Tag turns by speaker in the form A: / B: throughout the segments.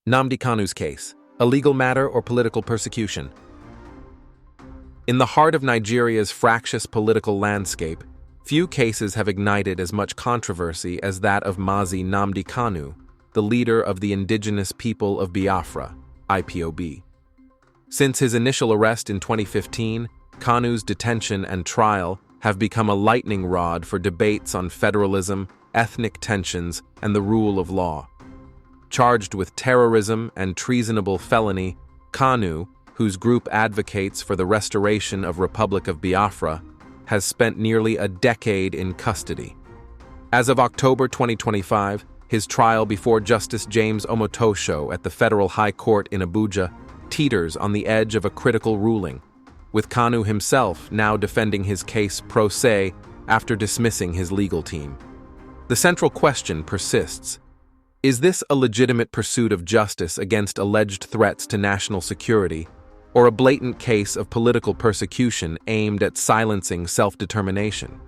A: Nnamdi Kanu's case, a legal matter or political persecution? In the heart of Nigeria's fractious political landscape, few cases have ignited as much controversy as that of Mazi Nnamdi Kanu, the leader of the indigenous people of Biafra, IPOB. Since his initial arrest in 2015, Kanu's detention and trial have become a lightning rod for debates on federalism, ethnic tensions, and the rule of law. Charged with terrorism and treasonable felony, Kanu, whose group advocates for the restoration of Republic of Biafra, has spent nearly a decade in custody. As of October 2025, his trial before Justice James Omotosho at the Federal High Court in Abuja teeters on the edge of a critical ruling, with Kanu himself now defending his case pro se after dismissing his legal team. The central question persists. Is this a legitimate pursuit of justice against alleged threats to national security, or a blatant case of political persecution aimed at silencing self-determination?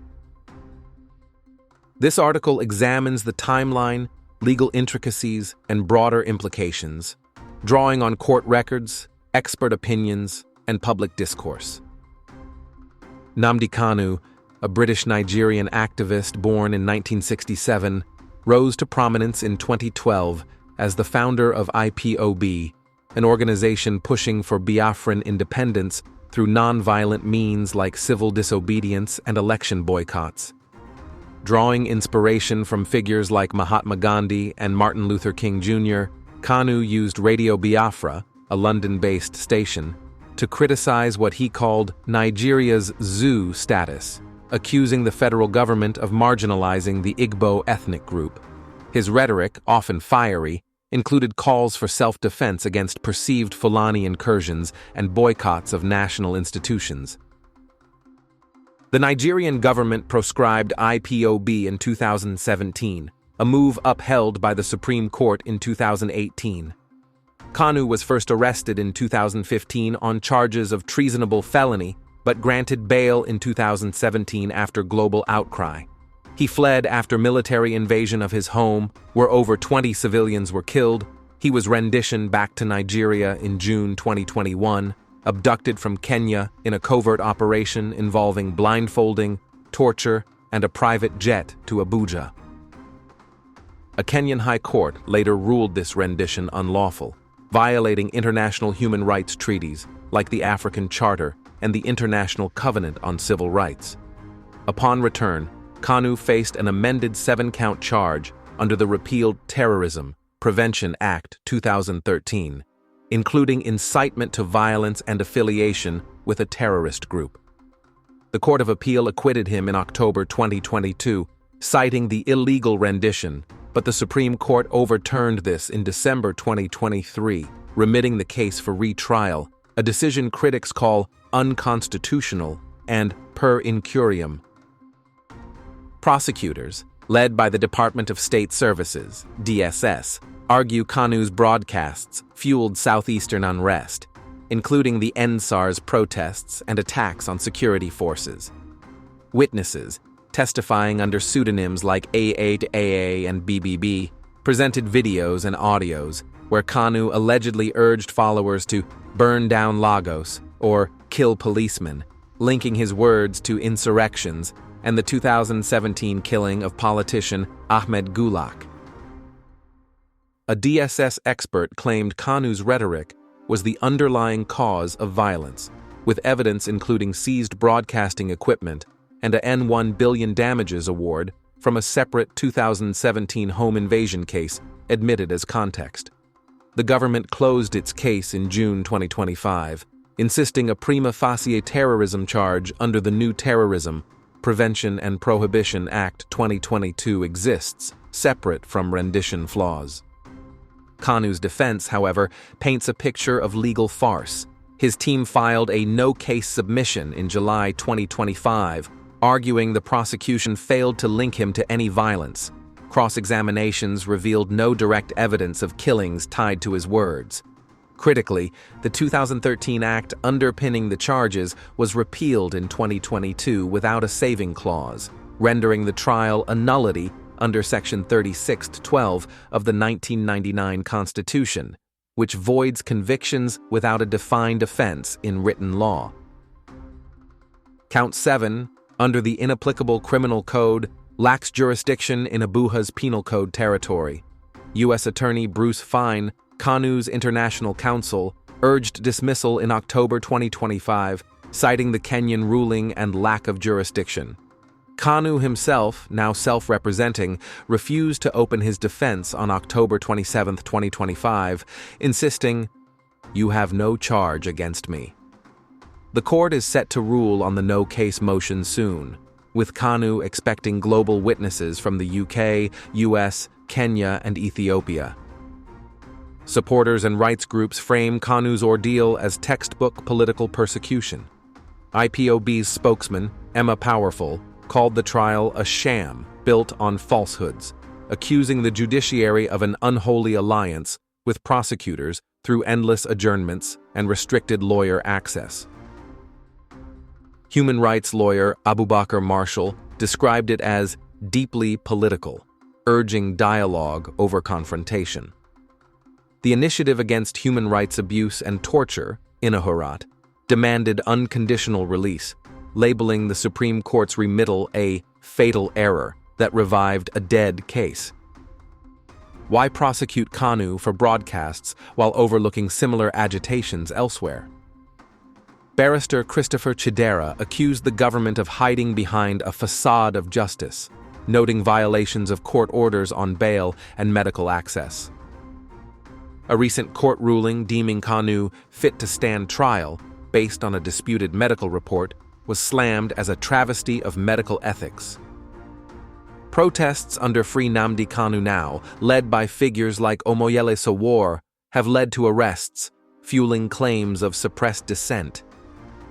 A: This article examines the timeline, legal intricacies, and broader implications, drawing on court records, expert opinions, and public discourse. Nnamdi Kanu, a British-Nigerian activist born in 1967, rose to prominence in 2012 as the founder of IPOB, an organization pushing for Biafran independence through non-violent means like civil disobedience and election boycotts. Drawing inspiration from figures like Mahatma Gandhi and Martin Luther King Jr., Kanu used Radio Biafra, a London-based station, to criticize what he called Nigeria's zoo status, accusing the federal government of marginalizing the Igbo ethnic group. His rhetoric, often fiery, included calls for self-defense against perceived Fulani incursions and boycotts of national institutions. The Nigerian government proscribed IPOB in 2017, a move upheld by the Supreme Court in 2018. Kanu was first arrested in 2015 on charges of treasonable felony, but granted bail in 2017 after global outcry. He fled after military invasion of his home, where over 20 civilians were killed. He was renditioned back to Nigeria in June 2021, abducted from Kenya in a covert operation involving blindfolding, torture, and a private jet to Abuja. A Kenyan high court later ruled this rendition unlawful, violating international human rights treaties like the African Charter and the International Covenant on Civil Rights. Upon return, Kanu faced an amended 7-count charge under the repealed Terrorism Prevention Act 2013, including incitement to violence and affiliation with a terrorist group. The Court of Appeal acquitted him in October 2022, citing the illegal rendition, but the Supreme Court overturned this in December 2023, remitting the case for retrial, a decision critics call unconstitutional and per incuriam. Prosecutors, led by the Department of State Services, DSS, argue Kanu's broadcasts fueled southeastern unrest, including the NSARS protests and attacks on security forces. Witnesses, testifying under pseudonyms like AA and BBB, presented videos and audios where Kanu allegedly urged followers to burn down Lagos or kill policemen, linking his words to insurrections and the 2017 killing of politician Ahmed Gulak. A DSS expert claimed Kanu's rhetoric was the underlying cause of violence, with evidence including seized broadcasting equipment and a N1 billion damages award from a separate 2017 home invasion case admitted as context. The government closed its case in June 2025, insisting a prima facie terrorism charge under the new Terrorism, Prevention and Prohibition Act 2022 exists, separate from rendition flaws. Kanu's defense, however, paints a picture of legal farce. His team filed a no-case submission in July 2025, arguing the prosecution failed to link him to any violence. Cross-examinations revealed no direct evidence of killings tied to his words. Critically, the 2013 act underpinning the charges was repealed in 2022 without a saving clause, rendering the trial a nullity under Section 36-12 of the 1999 Constitution, which voids convictions without a defined offense in written law. Count 7, under the inapplicable criminal code, lacks jurisdiction in Abuja's penal code territory. U.S. Attorney Bruce Fein, Kanu's international counsel, urged dismissal in October 2025, citing the Kenyan ruling and lack of jurisdiction. Kanu himself, now self-representing, refused to open his defense on October 27, 2025, insisting, "You have no charge against me." The court is set to rule on the no-case motion soon, with Kanu expecting global witnesses from the UK, US, Kenya, and Ethiopia. Supporters and rights groups frame Kanu's ordeal as textbook political persecution. IPOB's spokesman, Emma Powerful, called the trial a sham built on falsehoods, accusing the judiciary of an unholy alliance with prosecutors through endless adjournments and restricted lawyer access. Human rights lawyer Abubakar Marshall described it as deeply political, urging dialogue over confrontation. The Initiative Against Human Rights Abuse and Torture, Inahurat, demanded unconditional release, labeling the Supreme Court's remittal a fatal error that revived a dead case. Why prosecute Kanu for broadcasts while overlooking similar agitations elsewhere? Barrister Christopher Chidera accused the government of hiding behind a facade of justice, noting violations of court orders on bail and medical access. A recent court ruling deeming Kanu fit to stand trial, based on a disputed medical report, was slammed as a travesty of medical ethics. Protests under Free Nnamdi Kanu now, led by figures like Omoyele Sowore, have led to arrests, fueling claims of suppressed dissent.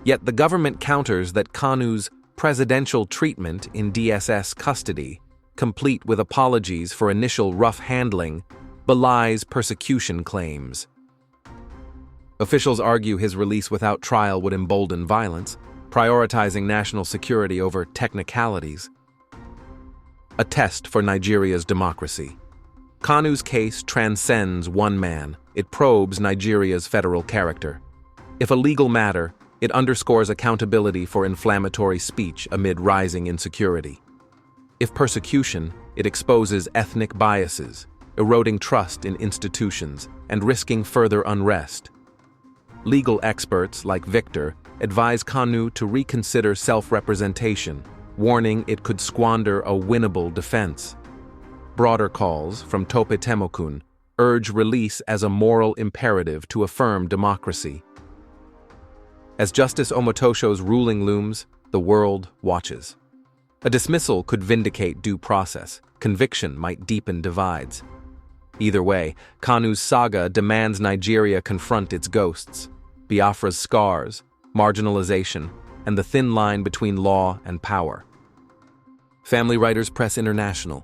A: Yet the government counters that Kanu's presidential treatment in DSS custody, complete with apologies for initial rough handling, belies persecution claims. Officials argue his release without trial would embolden violence, prioritizing national security over technicalities. A test for Nigeria's democracy. Kanu's case transcends one man. It probes Nigeria's federal character. If a legal matter, it underscores accountability for inflammatory speech amid rising insecurity. If persecution, it exposes ethnic biases, eroding trust in institutions and risking further unrest. Legal experts like Victor advise Kanu to reconsider self-representation, warning it could squander a winnable defense. Broader calls from Tope Temokun urge release as a moral imperative to affirm democracy. As Justice Omotosho's ruling looms, the world watches. A dismissal could vindicate due process. Conviction might deepen divides. Either way, Kanu's saga demands Nigeria confront its ghosts, Biafra's scars, marginalization, and the thin line between law and power. Family Writers Press International,